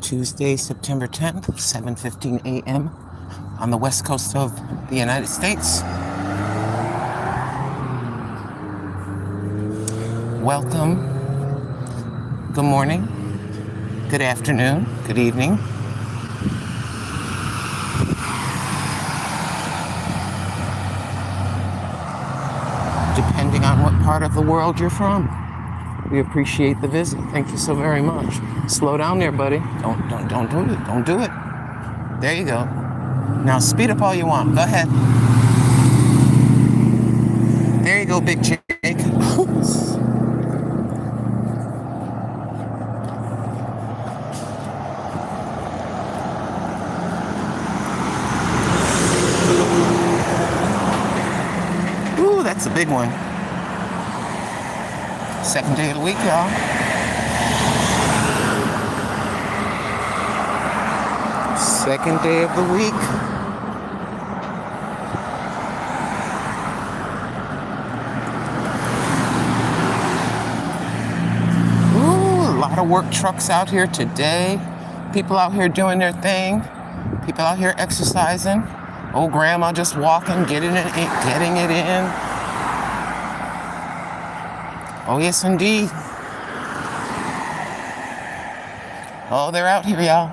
Tuesday, September 10th, 7:15 a.m. on the west coast of the United States. Welcome. Good morning, good afternoon, good evening. Depending on what part of the world you're from. We appreciate the visit. Thank you so very much. Slow down there, buddy. Don't do it. Don't do it. There you go. Now speed up all you want. Go ahead. There you go, Big Jake. Ooh, that's a big one. Second day of the week, y'all. Second day of the week. Ooh, a lot of work trucks out here today. People out here doing their thing. People out here exercising. Old grandma just walking, getting it in. Oh, yes, indeed. Oh, they're out here, y'all.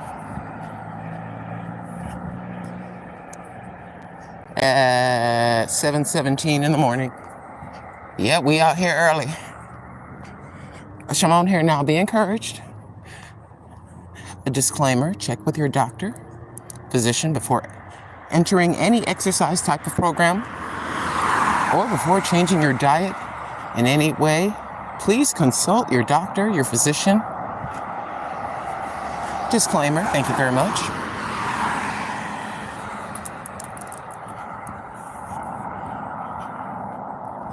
At 7:17 in the morning. Yeah, we out here early. I'm on here now. Be encouraged. A disclaimer, check with your doctor, physician before entering any exercise type of program or before changing your diet in any way. Please consult your doctor, your physician. Disclaimer, thank you very much.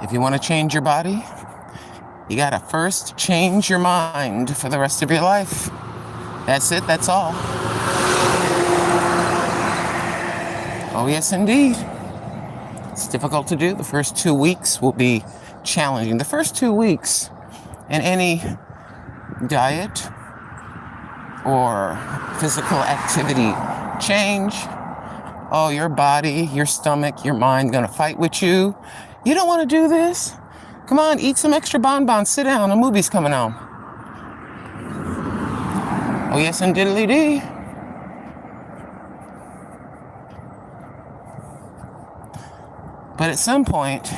If you want to change your body, you gotta first change your mind for the rest of your life. That's it, that's all. Oh, yes, indeed. It's difficult to do. The first 2 weeks will be challenging. The first 2 weeks in any diet or physical activity change, oh, your body, your stomach, your mind gonna fight with you. You don't want to do this? Come on, eat some extra bonbons. Sit down. A movie's coming on. Oh, yes, and diddly-dee. But at some point,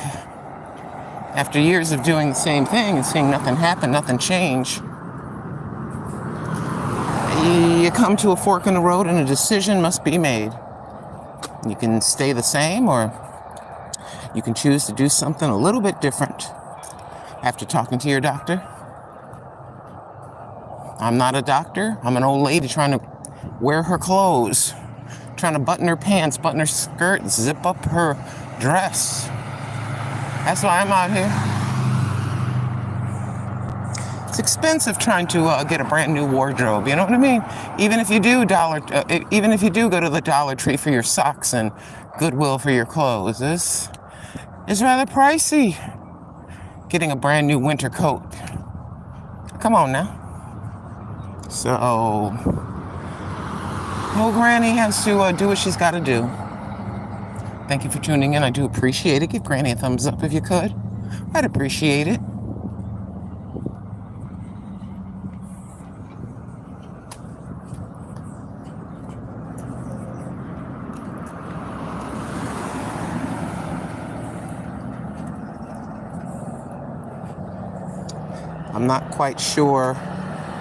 after years of doing the same thing and seeing nothing happen, nothing change, you come to a fork in the road and a decision must be made. You can stay the same, or you can choose to do something a little bit different after talking to your doctor. I'm not a doctor. I'm an old lady trying to wear her clothes, trying to button her pants, button her skirt, zip up her dress. That's why I'm out here. It's expensive trying to get a brand new wardrobe. You know what I mean? Even if you do go to the Dollar Tree for your socks and Goodwill for your clothes, it's rather pricey. Getting a brand new winter coat. Come on now. So, old Granny has to do what she's got to do. Thank you for tuning in. I do appreciate it. Give Granny a thumbs up if you could. I'd appreciate it. I'm not quite sure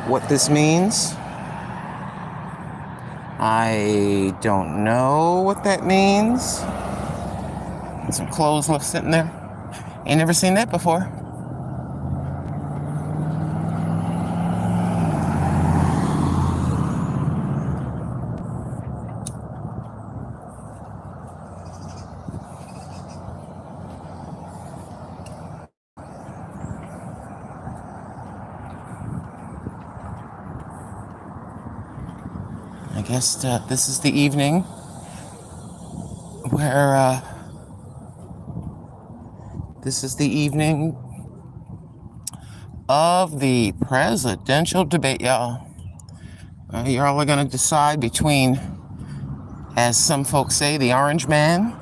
what this means. I don't know what that means. Some clothes left sitting there. Ain't never seen that before. I guess this is the evening where this is the evening of the presidential debate, y'all. You're all going to decide between, as some folks say, the orange man,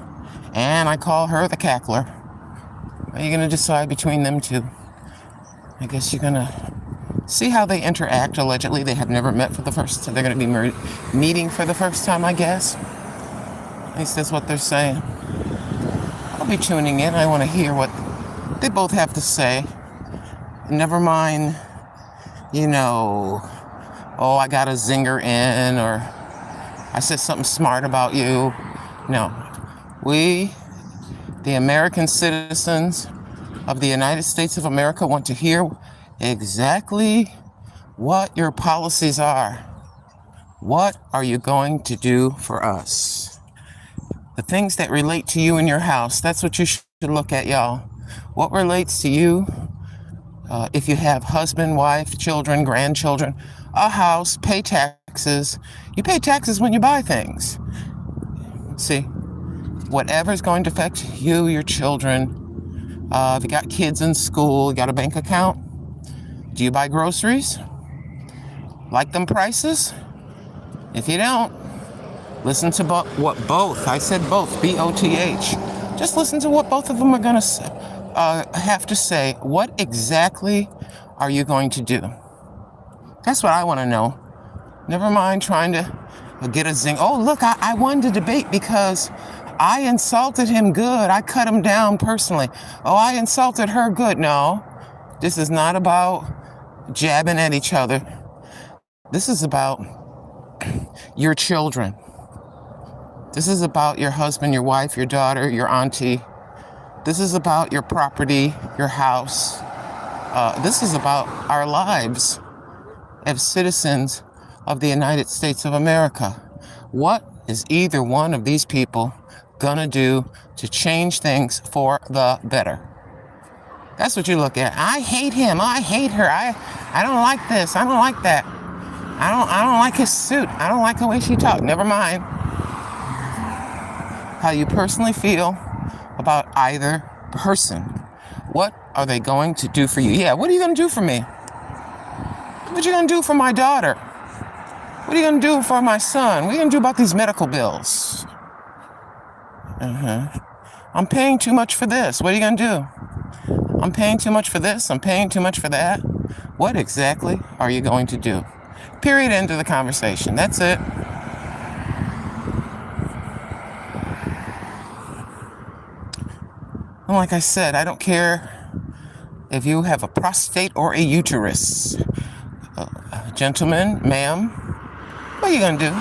and I call her the cackler. Are you going to decide between them two? I guess you're going to see how they interact. Allegedly, they have never met for the first time. They're going to be meeting for the first time, I guess. At least that's what they're saying. I'll be tuning in. I want to hear what they both have to say. Never mind, oh, I got a zinger in, or I said something smart about you. No. We, the American citizens of the United States of America, want to hear exactly what your policies are. What are you going to do for us? The things that relate to you in your house, that's what you should look at, y'all. What relates to you? If you have husband, wife, children, grandchildren, a house, pay taxes. You pay taxes when you buy things. See, whatever's going to affect you, your children, if you got kids in school, you got a bank account, do you buy groceries? Like them prices? If you don't, listen to what both, I said both, B-O-T-H. Just listen to what both of them are going to have to say. What exactly are you going to do? That's what I want to know. Never mind trying to get a zing. Oh, look, I won the debate because I insulted him good. I cut him down personally. Oh, I insulted her good. No, this is not about jabbing at each other. This is about your children. This is about your husband, your wife, your daughter, your auntie. This is about your property, your house. This is about our lives as citizens of the United States of America. What is either one of these people gonna do to change things for the better? That's what you look at. I hate him. I hate her. I don't like this. I don't like that. I don't like his suit. I don't like the way she talked. Never mind how you personally feel about either person. What are they going to do for you? Yeah, what are you going to do for me? What are you going to do for my daughter? What are you going to do for my son? What are you going to do about these medical bills? I'm paying too much for this. What are you going to do? I'm paying too much for this. I'm paying too much for that. What exactly are you going to do? Period. End of the conversation. That's it. And like I said, I don't care if you have a prostate or a uterus. Gentlemen, ma'am, what are you going to do?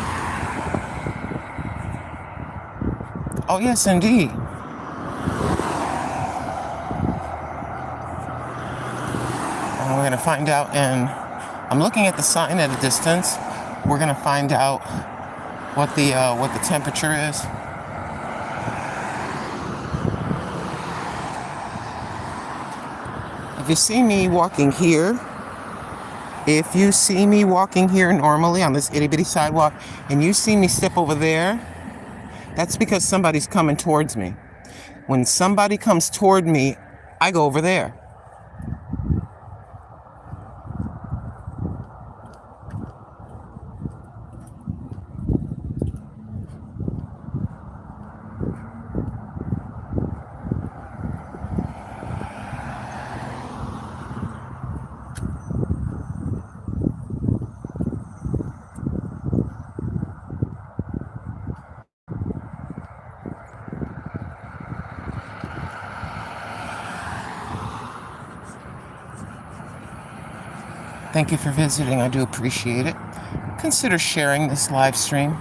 Oh, yes, indeed. And we're going to find out, and I'm looking at the sign at a distance. We're going to find out what the temperature is. If you see me walking here, normally on this itty bitty sidewalk, and you see me step over there, that's because somebody's coming towards me. When somebody comes toward me, I go over there. Thank you for visiting. I do appreciate it. Consider sharing this live stream.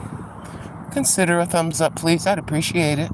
Consider a thumbs up, please. I'd appreciate it.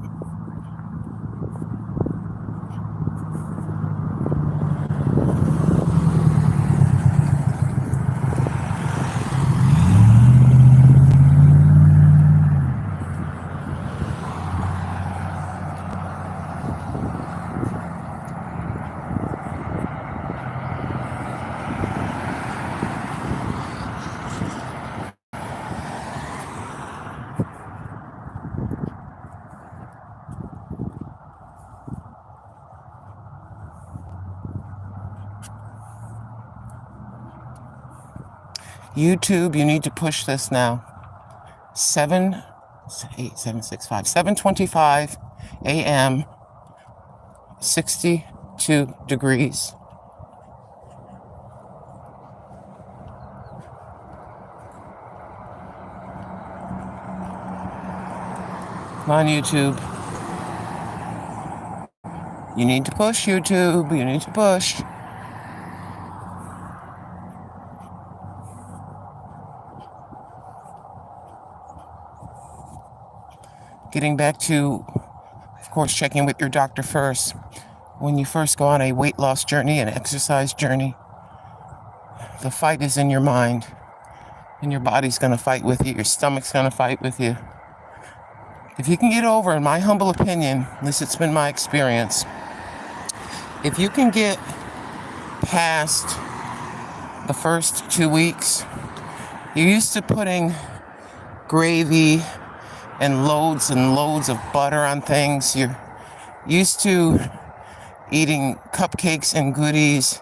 YouTube, you need to push this now. 7:25 a.m., 62 degrees. Come on, YouTube. You need to push, YouTube. You need to push. Getting back to, of course, checking with your doctor first. When you first go on a weight loss journey, an exercise journey, the fight is in your mind. And your body's going to fight with you. Your stomach's going to fight with you. If you can get over, in my humble opinion, at least it's been my experience, if you can get past the first 2 weeks, you're used to putting gravy and loads of butter on things. You're used to eating cupcakes and goodies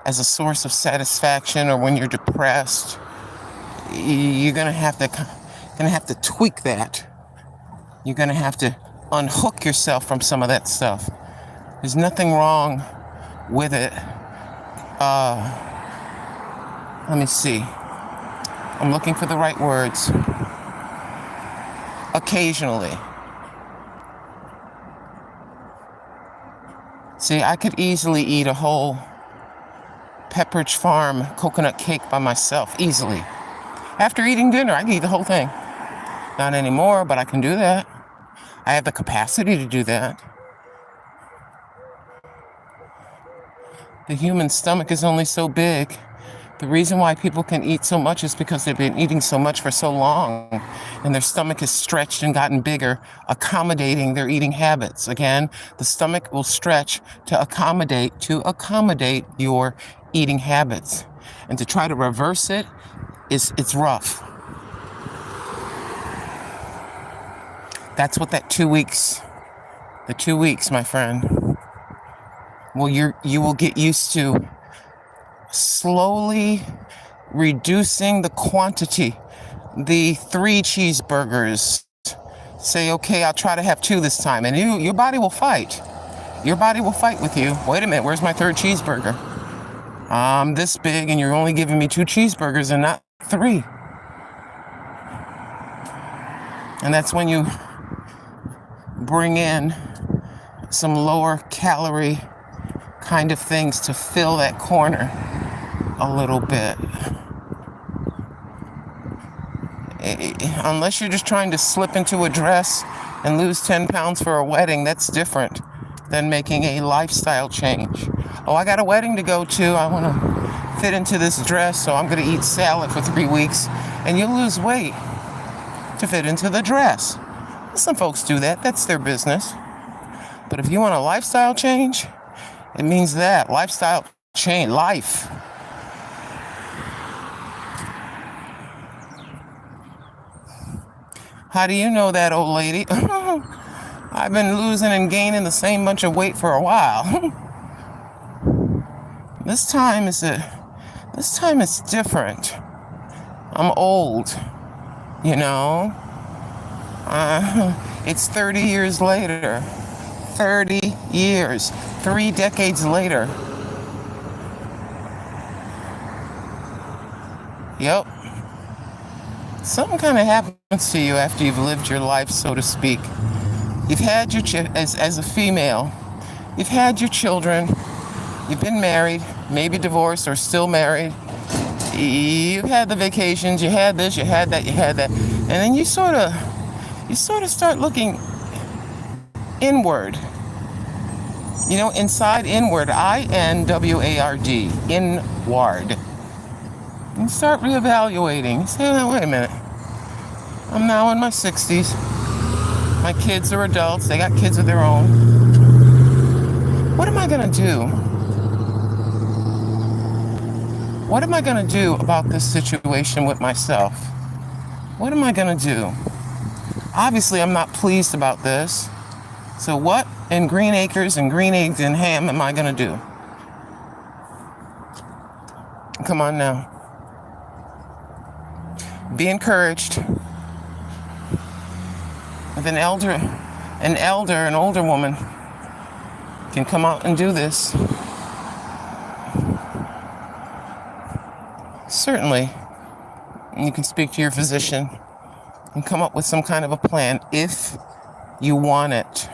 as a source of satisfaction, or when you're depressed. You're gonna have to tweak that. You're gonna have to unhook yourself from some of that stuff. There's nothing wrong with it. Let me see. I'm looking for the right words. Occasionally. See, I could easily eat a whole Pepperidge Farm coconut cake by myself, easily. After eating dinner, I can eat the whole thing. Not anymore, but I can do that. I have the capacity to do that. The human stomach is only so big. The reason why people can eat so much is because they've been eating so much for so long, and their stomach has stretched and gotten bigger, accommodating their eating habits. Again, the stomach will stretch to accommodate your eating habits. And to try to reverse it, it's rough. That's what that 2 weeks, the 2 weeks, my friend. Well, you will get used to slowly reducing the quantity. The 3 cheeseburgers. Say, okay, I'll try to have 2 this time. And your body will fight. Your body will fight with you. Wait a minute, where's my 3rd cheeseburger? I'm this big and you're only giving me 2 cheeseburgers and not 3. And that's when you bring in some lower calorie kind of things to fill that corner a little bit. Unless you're just trying to slip into a dress and lose 10 pounds for a wedding, that's different than making a lifestyle change. Oh, I got a wedding to go to. I want to fit into this dress, so I'm going to eat salad for 3 weeks. And you lose weight to fit into the dress. Some folks do that. That's their business. But if you want a lifestyle change, it means that. Lifestyle change. Life. How do you know that, old lady? I've been losing and gaining the same bunch of weight for a while. This time it's different. I'm old, you know. It's 30 years later. 30 years. 3 decades later. Yep. Something kind of happens to you after you've lived your life, so to speak. You've had your as a female, you've had your children, you've been married, maybe divorced or still married. You've had the vacations, you had this, you had that, and then you sort of start looking inward. You know, inside, inward, INWARD, inward. And start reevaluating. Say, oh, wait a minute. I'm now in my 60s. My kids are adults. They got kids of their own. What am I going to do? What am I going to do about this situation with myself? What am I going to do? Obviously, I'm not pleased about this. So what in green acres and green eggs and ham am I going to do? Come on now. be encouraged. If an older woman can come out and do this, certainly you can speak to your physician and come up with some kind of a plan if you want it.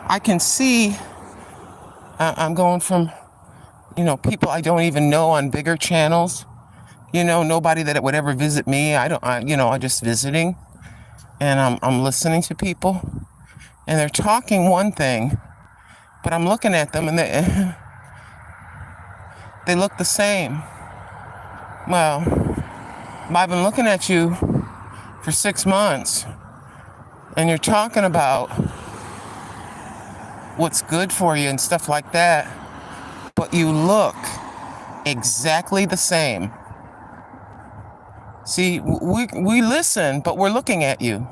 I can see I'm going from, people I don't even know on bigger channels, nobody that would ever visit me. I'm just visiting, and I'm listening to people, and they're talking one thing, but I'm looking at them and they look the same. Well, I've been looking at you for 6 months, and you're talking about what's good for you and stuff like that, but you look exactly the same. See, we listen, but we're looking at you.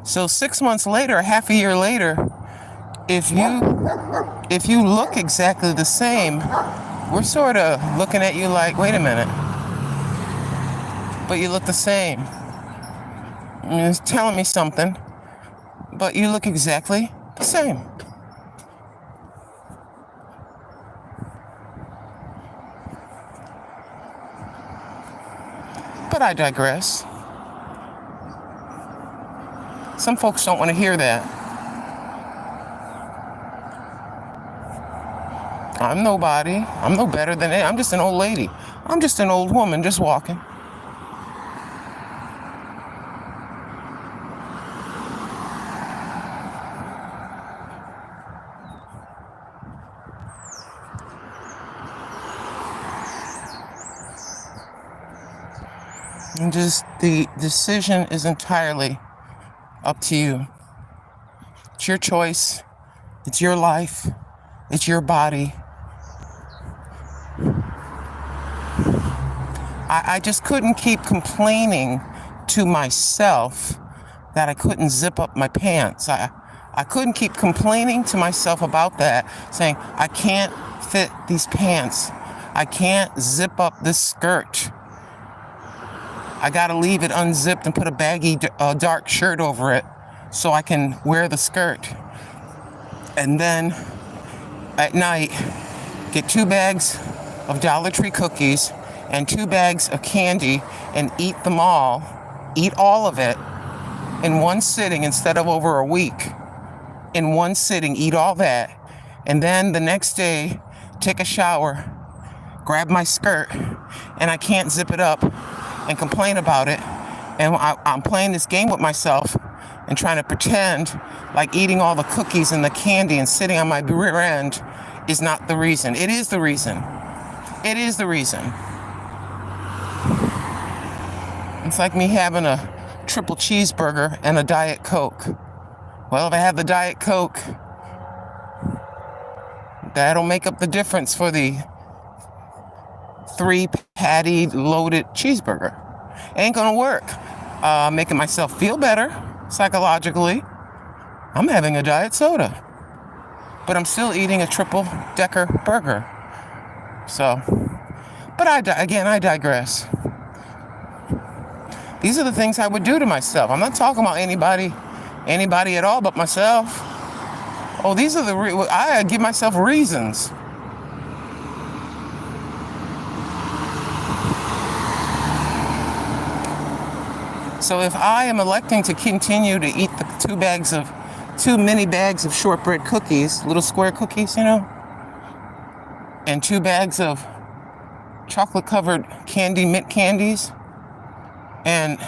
So 6 months later, half a year later, if you look exactly the same, we're sort of looking at you like, wait a minute, but you look the same. It's telling me something, but you look exactly the same. But I digress. Some folks don't want to hear that. I'm nobody. I'm no better than it. I'm just an old lady. I'm just an old woman just walking. And just the decision is entirely up to you. It's your choice. It's your life. It's your body. I just couldn't keep complaining to myself that I couldn't zip up my pants. I couldn't keep complaining to myself about that, saying, I can't fit these pants. I can't zip up this skirt. I gotta leave it unzipped and put a baggy, dark shirt over it so I can wear the skirt. And then at night, get 2 bags of Dollar Tree cookies and 2 bags of candy and eat them all, eat all of it in one sitting instead of over a week. In one sitting, eat all that. And then the next day, take a shower, grab my skirt, and I can't zip it up and complain about it. And I'm playing this game with myself and trying to pretend like eating all the cookies and the candy and sitting on my rear end is not the reason. It is the reason. It is the reason. It's like me having a triple cheeseburger and a Diet Coke. Well, if I have the Diet Coke, that'll make up the difference for the 3 patty loaded cheeseburger. Ain't gonna work. Making myself feel better psychologically. I'm having a diet soda, but I'm still eating a triple decker burger. So, but I digress. These are the things I would do to myself. I'm not talking about anybody at all but myself. Oh, these are I give myself reasons. So if I am electing to continue to eat the 2 mini bags of shortbread cookies, little square cookies, and 2 bags of chocolate covered mint candies, and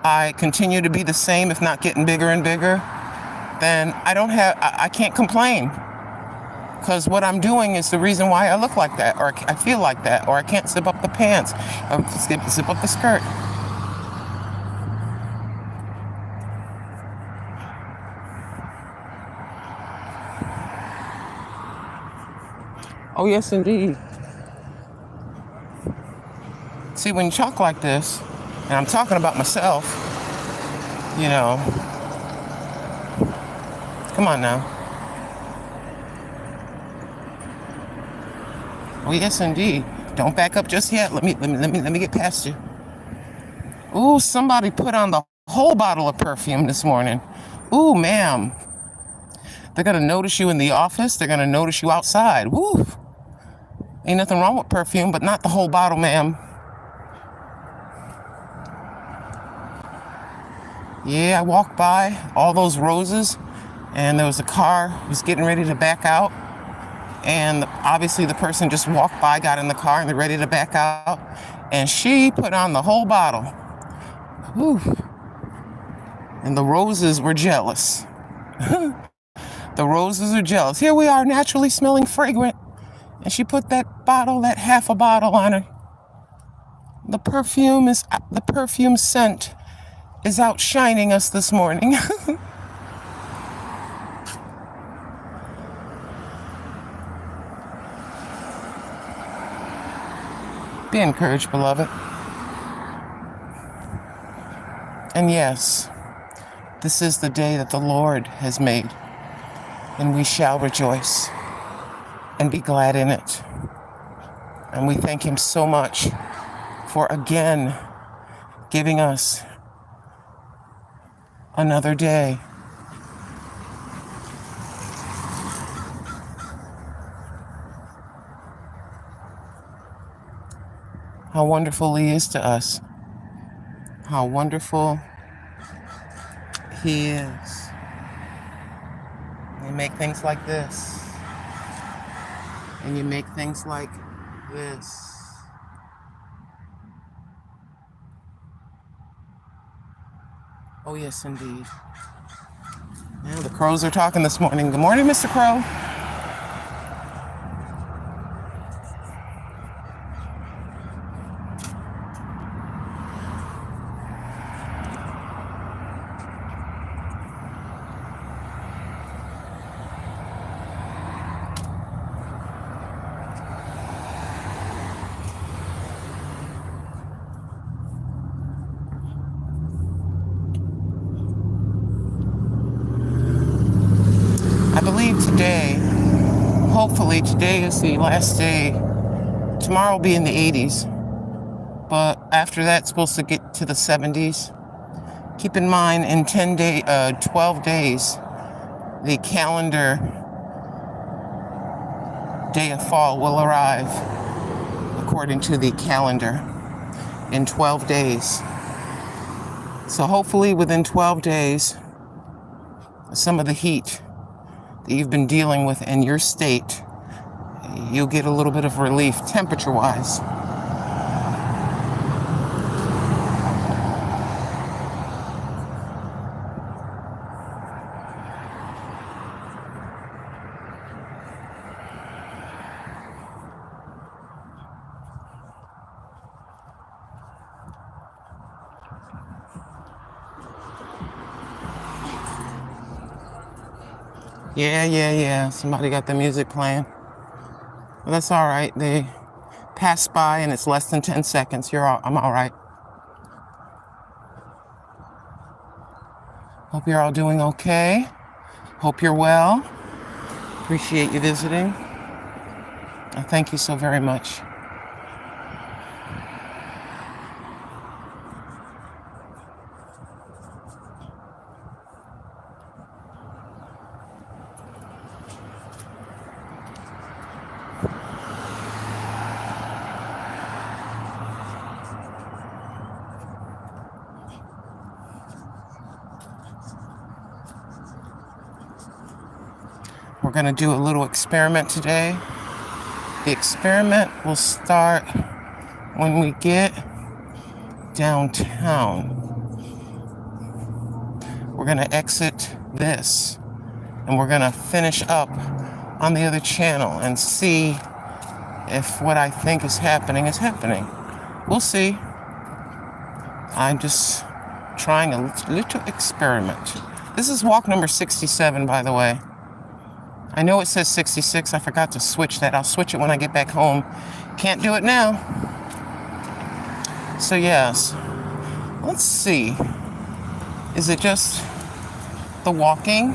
I continue to be the same, if not getting bigger and bigger, then I can't complain. Because what I'm doing is the reason why I look like that, or I feel like that, or I can't zip up the pants, or zip up the skirt. Oh, yes, indeed. See, when you talk like this, and I'm talking about myself, Come on now. Oh yes, indeed. Don't back up just yet. Let me get past you. Ooh, somebody put on the whole bottle of perfume this morning. Ooh, ma'am. They're gonna notice you in the office. They're gonna notice you outside. Woo. Ain't nothing wrong with perfume, but not the whole bottle, ma'am. Yeah, I walked by all those roses, and there was a car was getting ready to back out. And obviously the person just walked by, got in the car, and they're ready to back out. And she put on the whole bottle. Whew. And the roses were jealous. The roses are jealous. Here we are, naturally smelling fragrant. And she put that bottle, that half a bottle on her. The perfume scent is outshining us this morning. Be encouraged, beloved. And yes, this is the day that the Lord has made, and we shall rejoice and be glad in it. And we thank him so much for again giving us another day. How wonderful he is to us. How wonderful he is. You make things like this. And you make things like this. Oh, yes, indeed. Yeah, the crows are talking this morning. Good morning, Mr. Crow. I believe today, hopefully today is the last day. Tomorrow will be in the 80s. But after that, it's supposed to get to the 70s. Keep in mind, in 12 days, the calendar day of fall will arrive, according to the calendar, in 12 days. So hopefully within 12 days, some of the heat that you've been dealing with in your state, you'll get a little bit of relief temperature-wise. Yeah. Somebody got the music playing. Well, that's all right. They passed by and it's less than 10 seconds. I'm all right. Hope you're all doing okay. Hope you're well. Appreciate you visiting. Thank you so very much. We're going to do a little experiment today. The experiment will start when we get downtown. We're going to exit this, and we're going to finish up on the other channel and see if what I think is happening is happening. We'll see. I'm just trying a little experiment. This is walk number 67, by the way. I know it says 66. I forgot to switch that. I'll switch it when I get back home. Can't do it now. So yes, let's see. Is it just the walking?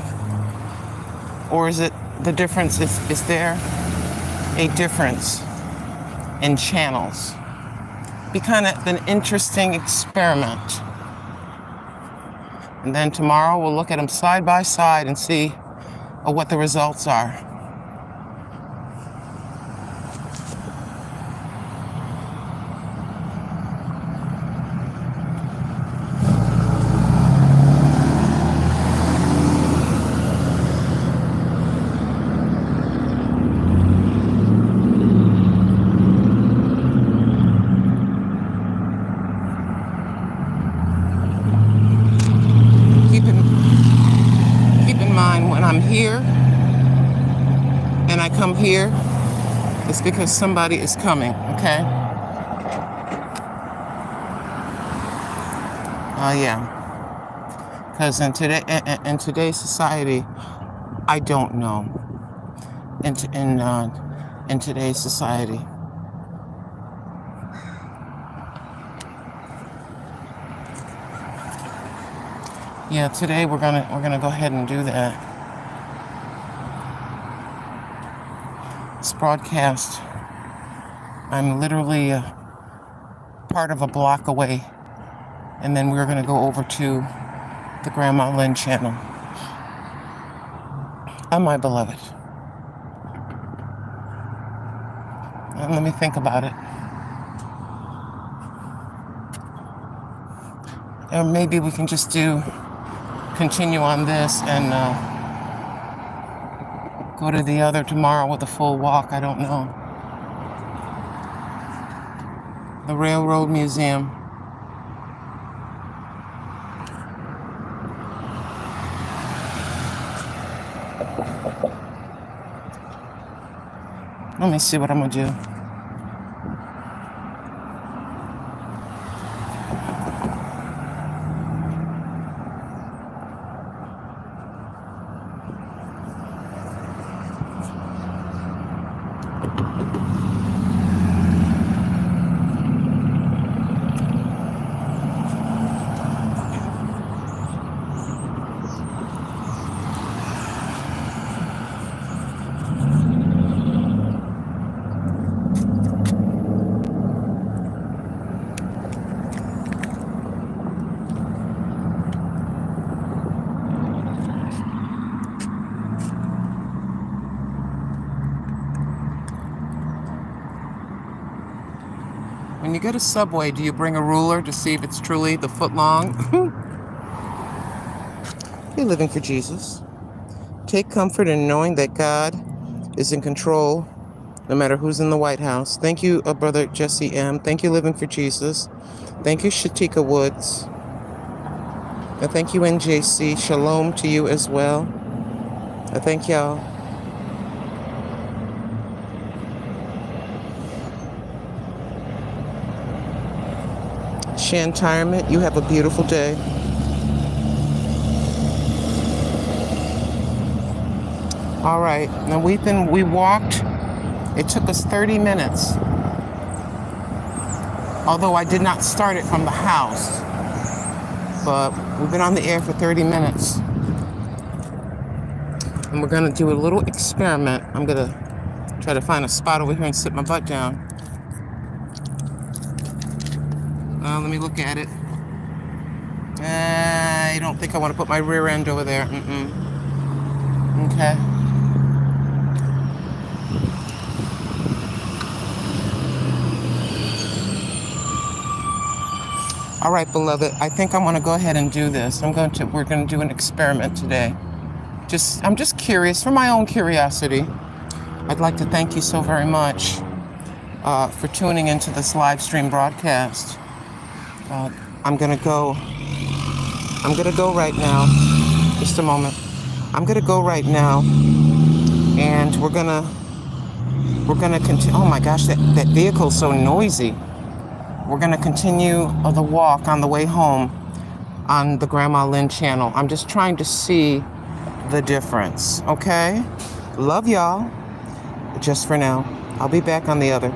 Or is it the difference? Is there a difference in channels? Be kind of an interesting experiment. And then tomorrow we'll look at them side by side and see what the results are. Keep in mind when I'm here and I come here, it's because somebody is coming, okay? Yeah. Because in today's society, I don't know. In today's society. Yeah, today we're gonna go ahead and do that. This broadcast, I'm literally part of a block away, and then we're gonna go over to the Grandma Lynn channel. My beloved. And let me think about it. And maybe we can just continue on this and go to the other tomorrow with a full walk. I don't know. The Railroad Museum. Let me see what I'm gonna do. When you get a Subway, do you bring a ruler to see if it's truly the foot long? You're living for Jesus. Take comfort in knowing that God is in control, no matter who's in the White House. Thank you, Brother Jesse M. Thank you, Living for Jesus. Thank you, Shatika Woods. And thank you, NJC. Shalom to you as well. I thank y'all. Shantirement, you have a beautiful day. All right, now we walked. It took us 30 minutes. Although I did not start it from the house, but we've been on the air for 30 minutes. And we're gonna do a little experiment. I'm gonna try to find a spot over here and sit my butt down. Let me look at it. I don't think I want to put my rear end over there. Okay. All right, beloved. I think I want to go ahead and do this. We're going to do an experiment today. I'm just curious, for my own curiosity. I'd like to thank you so very much for tuning into this live stream broadcast. I'm gonna go right now. Just a moment. I'm gonna go right now, and we're gonna continue. Oh my gosh, that vehicle's so noisy. We're gonna continue the walk on the way home on the Grandma Lynn channel. I'm just trying to see the difference. Okay? Love y'all. Just for now. I'll be back on the other.